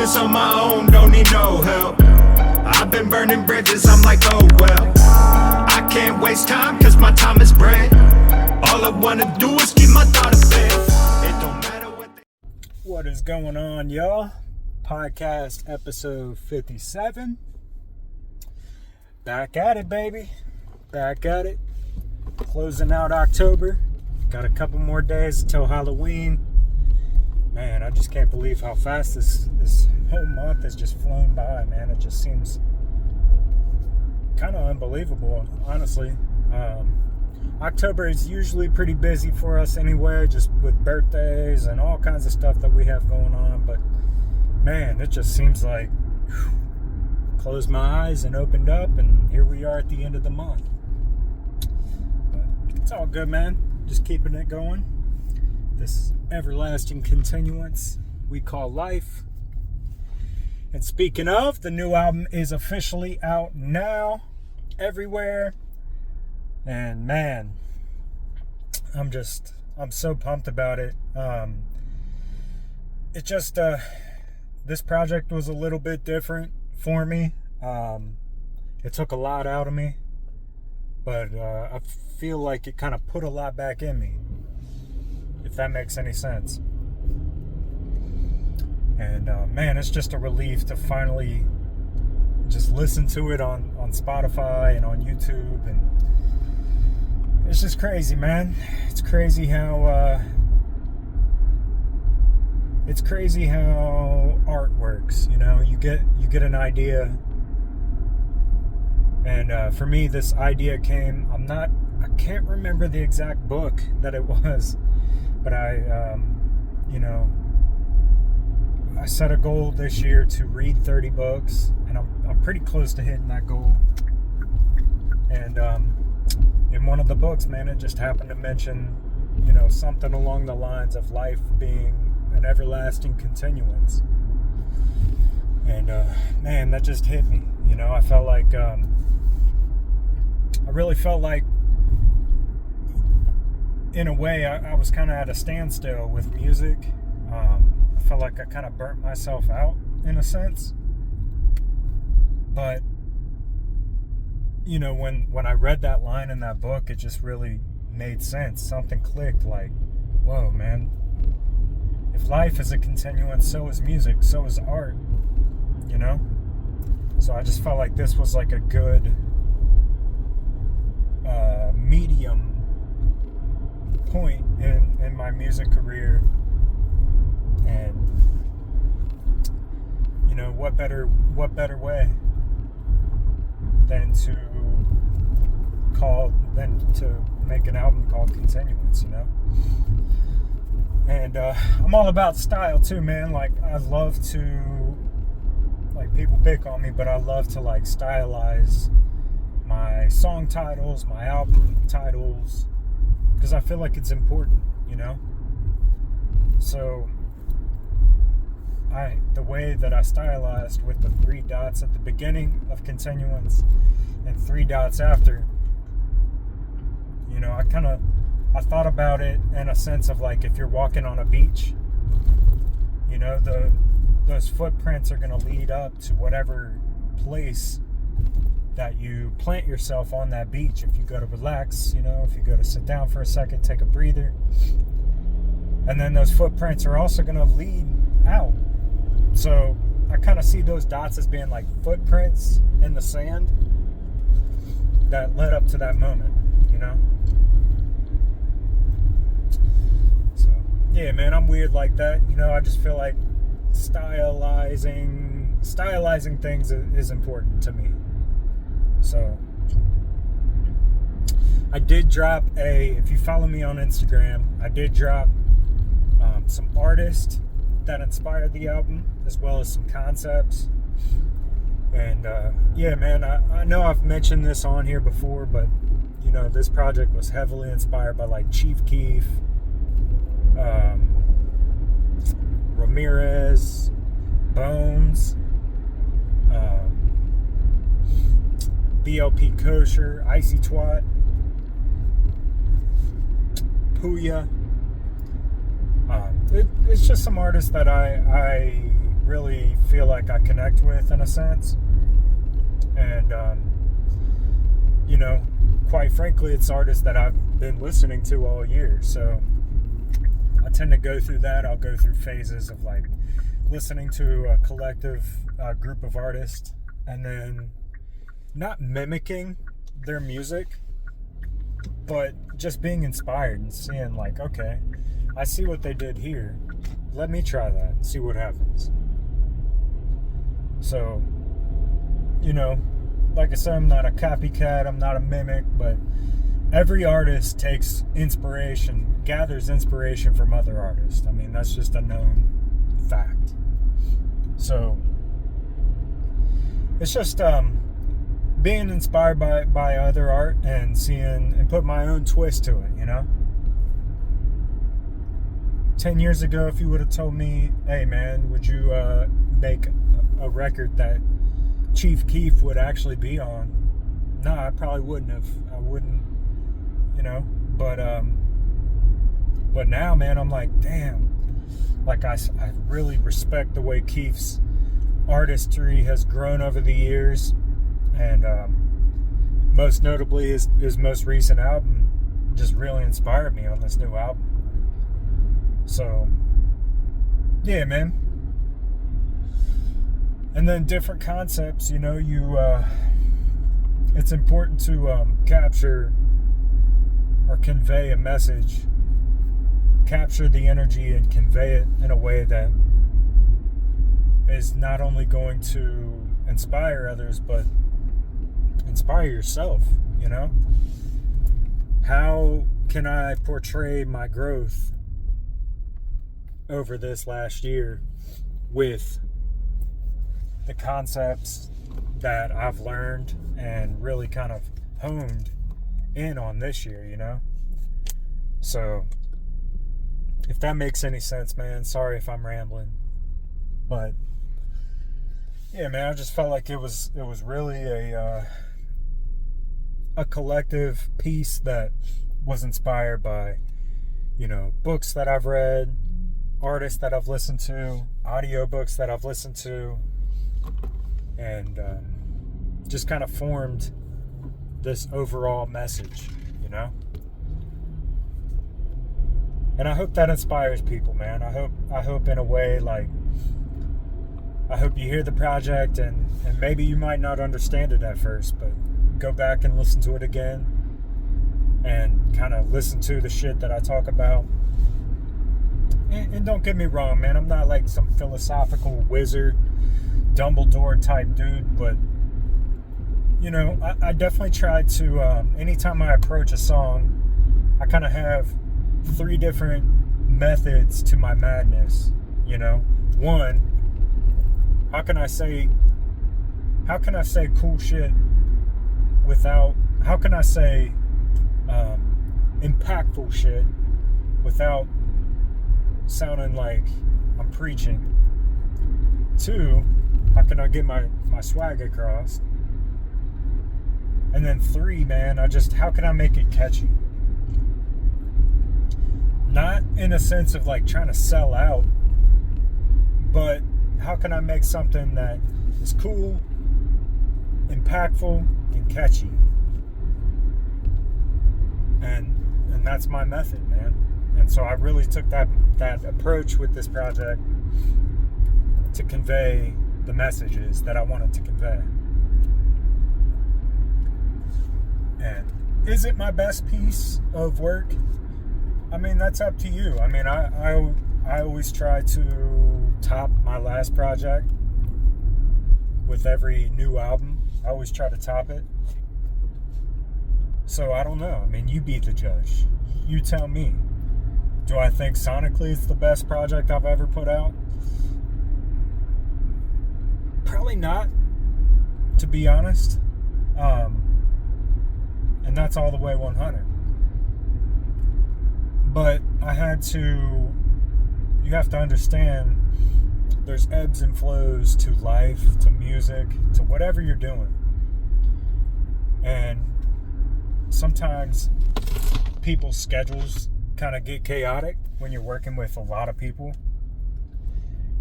this on my own, don't need no help. I've been burning bridges, I'm like, oh well. I can't waste time, cause my time is bread. All I wanna do is keep my thoughts fed. It don't matter what they... What is going on, y'all? Podcast episode 57. Back at it, baby. Back at it. Closing out October. Got a couple more days until Halloween. Man, I just can't believe how fast this whole month has just flown by, man. It just seems kind of unbelievable, honestly. October is usually pretty busy for us anyway, just with birthdays and all kinds of stuff that we have going on. But, man, it just seems like closed my eyes and opened up, and here we are at the end of the month. But it's all good, man. Just keeping it going. This everlasting continuance we call life. And speaking of, the new album is officially out now, everywhere. And man, I'm so pumped about it. This project was a little bit different for me. It took a lot out of me, but I feel like it kind of put a lot back in me, if that makes any sense. And man, it's just a relief to finally just listen to it on Spotify and on YouTube. And it's just crazy, man. It's crazy how art works. You know, you get an idea, and for me, this idea came. I can't remember the exact book that it was, but I set a goal this year to read 30 books, and I'm pretty close to hitting that goal. And in one of the books, man, it just happened to mention, something along the lines of life being an everlasting continuance. And man, that just hit me. I felt like I really felt like, in a way, I was kind of at a standstill with music. I felt like I kind of burnt myself out in a sense. But, when I read that line in that book, it just really made sense. Something clicked, like, whoa, man. If life is a continuance, so is music, so is art, So I just felt like this was like a good medium point in my music career. And what better way than to make an album called Continuance, And I'm all about style too, man. Like, I love to, like, people pick on me, but I love to like stylize my song titles, my album titles, because I feel like it's important, So the way that I stylized with the 3 dots at the beginning of Continuance and 3 dots after, I thought about it in a sense of like, if you're walking on a beach, those footprints are going to lead up to whatever place that you plant yourself on that beach. If you go to relax, if you go to sit down for a second, take a breather, and then those footprints are also going to lead out. So I kind of see those dots as being like footprints in the sand that led up to that moment, So, yeah, man, I'm weird like that. I just feel like stylizing things is important to me. So I did drop if you follow me on Instagram, I did drop some artists that inspired the album, as well as some concepts. And yeah, man, I know I've mentioned this on here before, but this project was heavily inspired by like Chief Keef, Ramirez, Bones, BLP Kosher, Icy Twat, Puya. It's just some artists that I really feel like I connect with in a sense. And, you know, quite frankly, it's artists that I've been listening to all year. So I tend to go through that. I'll go through phases of like listening to a collective group of artists and then not mimicking their music, but just being inspired and seeing like, okay, I see what they did here. Let me try that and see what happens. So, you know, like I said, I'm not a copycat, I'm not a mimic, but every artist takes inspiration, gathers inspiration from other artists. I mean, that's just a known fact. So, it's just being inspired by other art and seeing and put my own twist to it, you know? 10 years ago, if you would have told me, hey man, would you make a record that Chief Keef would actually be on? No, I probably wouldn't have. I wouldn't, you know? But now, man, I'm like, damn. Like, I really respect the way Keef's artistry has grown over the years. And most notably, his most recent album just really inspired me on this new album. So, yeah, man. And then different concepts, you know, it's important to capture or convey a message, capture the energy and convey it in a way that is not only going to inspire others, but inspire yourself, you know? How can I portray my growth over this last year with the concepts that I've learned and really kind of honed in on this year, you know? So, if that makes any sense, man, sorry if I'm rambling. But, yeah, man, I just felt like it was really a collective piece that was inspired by, you know, books that I've read, artists that I've listened to, audiobooks that I've listened to, and just kind of formed this overall message, you know? And I hope that inspires people, man. I hope in a way, like, I hope you hear the project and maybe you might not understand it at first, but go back and listen to it again and kind of listen to the shit that I talk about. And don't get me wrong, man, I'm not like some philosophical wizard, Dumbledore type dude, but, you know, I definitely try to, anytime I approach a song, I kind of have 3 different methods to my madness, you know? One, how can I say cool shit without, how can I say impactful shit without sounding like I'm preaching? 2, how can I get my swag across? And then 3, man, how can I make it catchy? Not in a sense of like trying to sell out, but how can I make something that is cool, impactful, and catchy? And that's my method, man. And so I really took that approach with this project to convey the messages that I wanted to convey. And is it my best piece of work? I mean, that's up to you. I mean, I always try to top my last project with every new album. I always try to top it. So I don't know. I mean, you be the judge. You tell me. Do I think sonically it's the best project I've ever put out? Probably not, to be honest. And that's all the way 100. But you have to understand there's ebbs and flows to life, to music, to whatever you're doing. And sometimes people's schedules kind of get chaotic when you're working with a lot of people.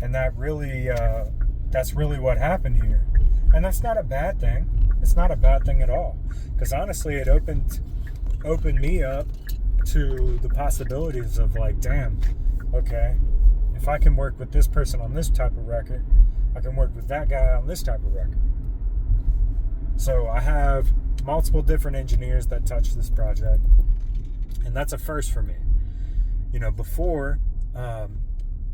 And that's really what happened here. And that's not a bad thing. It's not a bad thing at all. Because honestly, it opened me up to the possibilities of like, damn, okay, if I can work with this person on this type of record, I can work with that guy on this type of record. So I have multiple different engineers that touch this project, and that's a first for me. Before,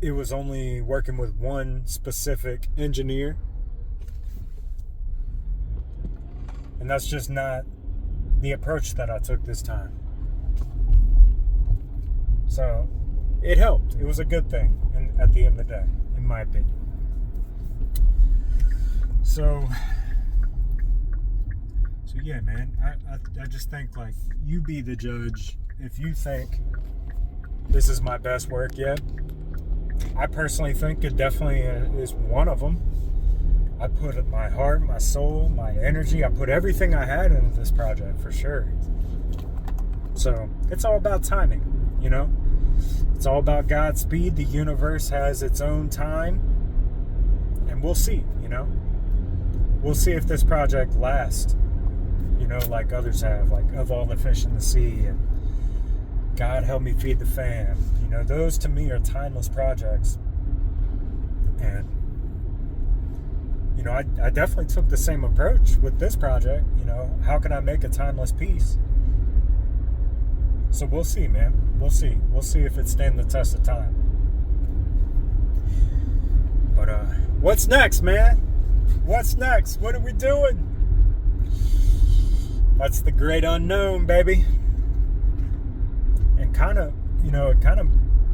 it was only working with one specific engineer, and that's just not the approach that I took this time. So it helped. It was a good thing at the end of the day, in my opinion. So yeah, man, I just think, like, you be the judge. If you think this is my best work yet, I personally think it definitely is one of them. I put my heart, my soul, my energy, I put everything I had into this project, for sure. So it's all about timing, It's all about Godspeed. The universe has its own time, and we'll see, We'll see if this project lasts, like others have, like Of All the Fish in the Sea and God Help Me Feed the Fam. Those to me are timeless projects. And, I definitely took the same approach with this project. How can I make a timeless piece? So we'll see, man. We'll see. We'll see if it stands the test of time. But what's next, man? What's next? What are we doing? That's the great unknown, baby. And kind of, it kind of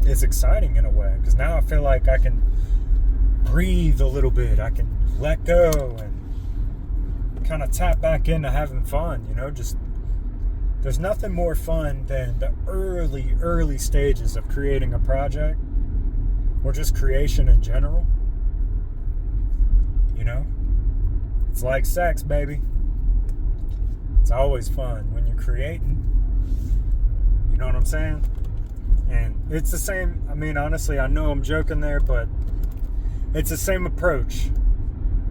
is exciting in a way, because now I feel like I can breathe a little bit. I can let go and kind of tap back into having fun, just there's nothing more fun than the early stages of creating a project, or just creation in general. It's like sex, baby. It's always fun when you're creating. You know what I'm saying? And it's the same. I mean, honestly, I know I'm joking there, but it's the same approach.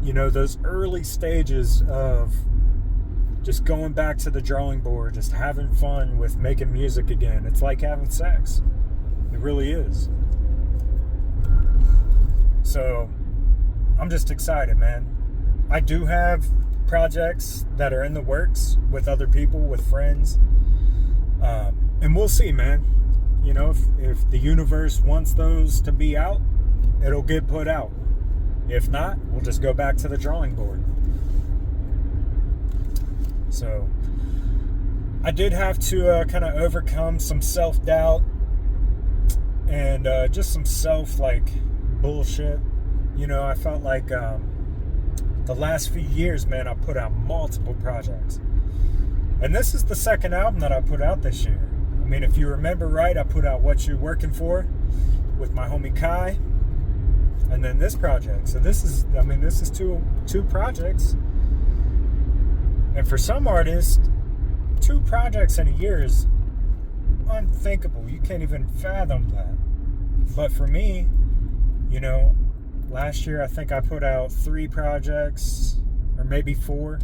Those early stages of just going back to the drawing board, just having fun with making music again. It's like having sex. It really is. So I'm just excited, man. I do have projects that are in the works with other people, with friends. And we'll see, man. If the universe wants those to be out, it'll get put out. If not, we'll just go back to the drawing board. So I did have to kind of overcome some self-doubt and just some bullshit. I felt like the last few years, man, I put out multiple projects. And this is the second album that I put out this year. I mean, if you remember right, I put out What You Working For with my homie Kai. And then this project. So this is two projects. And for some artists, 2 projects in a year is unthinkable. You can't even fathom that. But for me, last year I think I put out 3 projects, or maybe 4.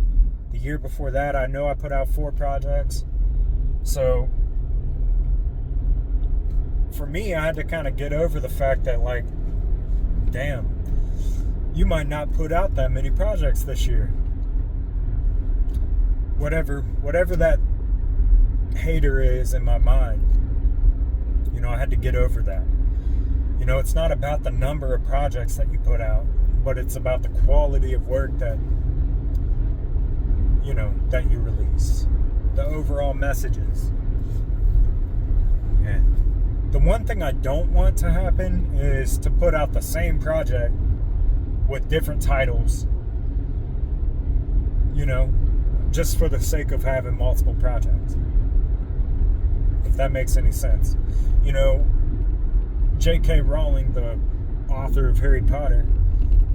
The year before that, I know I put out 4 projects. So for me, I had to kind of get over the fact that, like, damn, you might not put out that many projects this year. Whatever that hater is in my mind, I had to get over that. It's not about the number of projects that you put out, but it's about the quality of work that you release, the overall messages. And the one thing I don't want to happen is to put out the same project with different titles, just for the sake of having multiple projects. If that makes any sense. J.K. Rowling, the author of Harry Potter,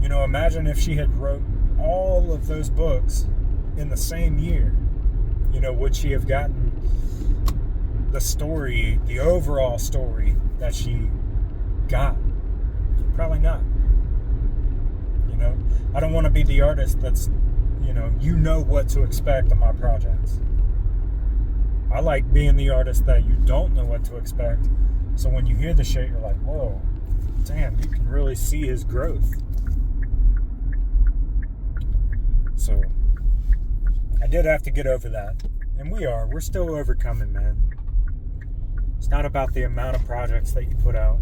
imagine if she had wrote all of those books in the same year. Would she have gotten the story, the overall story that she got? Probably not. know? I don't want to be the artist that's, you know what to expect of my projects. I like being the artist that you don't know what to expect. So when you hear the shit, you're like, whoa, damn, you can really see his growth. So I did have to get over that. And we're still overcoming, man. It's not about the amount of projects that you put out,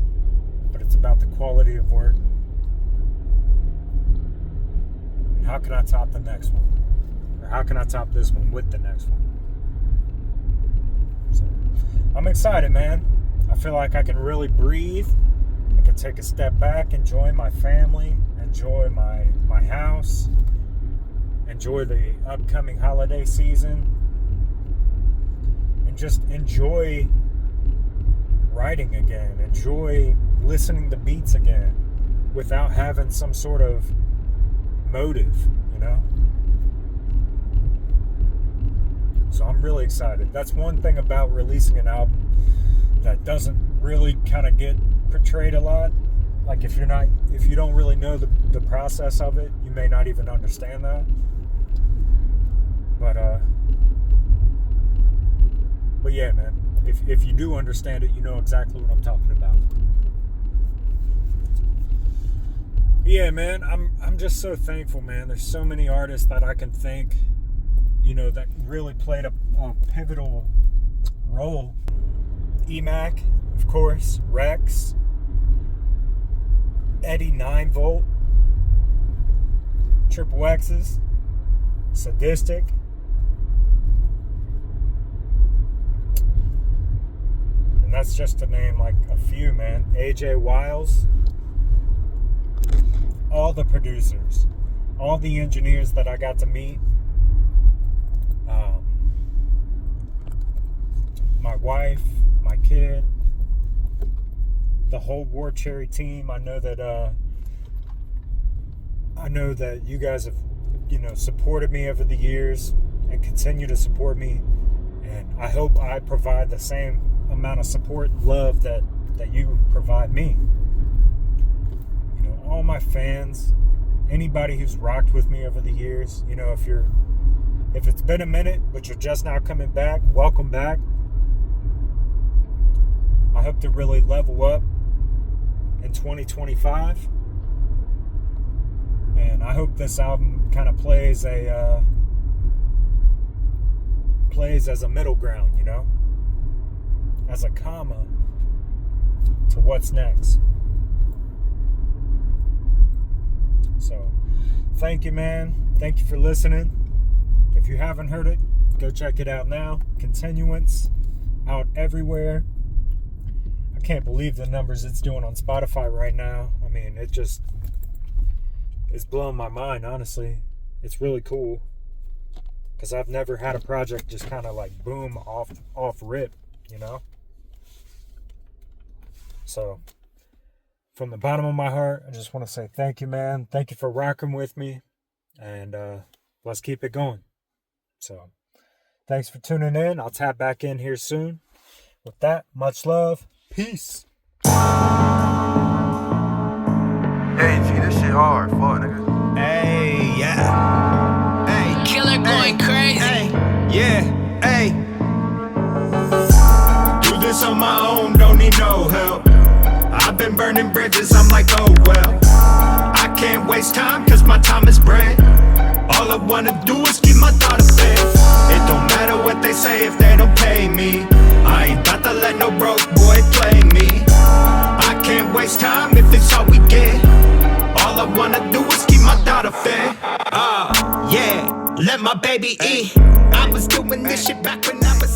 but it's about the quality of work. And how can I top the next one? Or how can I top this one with the next one? So I'm excited, man. I feel like I can really breathe. I can take a step back, enjoy my family, enjoy my house, enjoy the upcoming holiday season, and just enjoy writing again, enjoy listening to beats again without having some sort of motive, So I'm really excited. That's one thing about releasing an album that doesn't really kind of get portrayed a lot. Like if you don't really know the process of it, you may not even understand that. But yeah, man, if you do understand it, you know exactly what I'm talking about. Yeah, man, I'm just so thankful, man. There's so many artists that I can thank, that really played a pivotal role. EMAC, of course, Rex, Eddie 9 Volt, Triple X's, Sadistic, and that's just to name like a few, man. AJ Wiles, all the producers, all the engineers that I got to meet, my wife, my kid, the whole War Cherry team. I know that you guys have, supported me over the years and continue to support me, and I hope I provide the same amount of support and love that you provide me. All my fans, anybody who's rocked with me over the years, if it's been a minute but you're just now coming back, welcome back. I hope to really level up in 2025, and I hope this album kind of plays as a middle ground, as a comma to what's next. So thank you, man. Thank you for listening. If you haven't heard it, go check it out now. Continuance out everywhere. I can't believe the numbers it's doing on Spotify right now. I mean, it's blowing my mind, honestly. It's really cool, because I've never had a project just kind of like boom off rip, So from the bottom of my heart, I just want to say thank you, man. Thank you for rocking with me, and let's keep it going. So thanks for tuning in. I'll tap back in here soon. With that, much love. Peace. Hey, G, this shit hard. Fuck, nigga. Hey, yeah. Hey, Killer going crazy. Hey, yeah, hey. Do this on my own, don't need no help. I've been burning bridges, I'm like, oh well. I can't waste time, cause my time is bread. All I wanna do is keep my daughter fed. It don't matter what they say if they don't pay me. I ain't about to let no broke boy play me. I can't waste time if it's all we get. All I wanna do is keep my daughter fed. Yeah, let my baby eat. I was doing this shit back when I was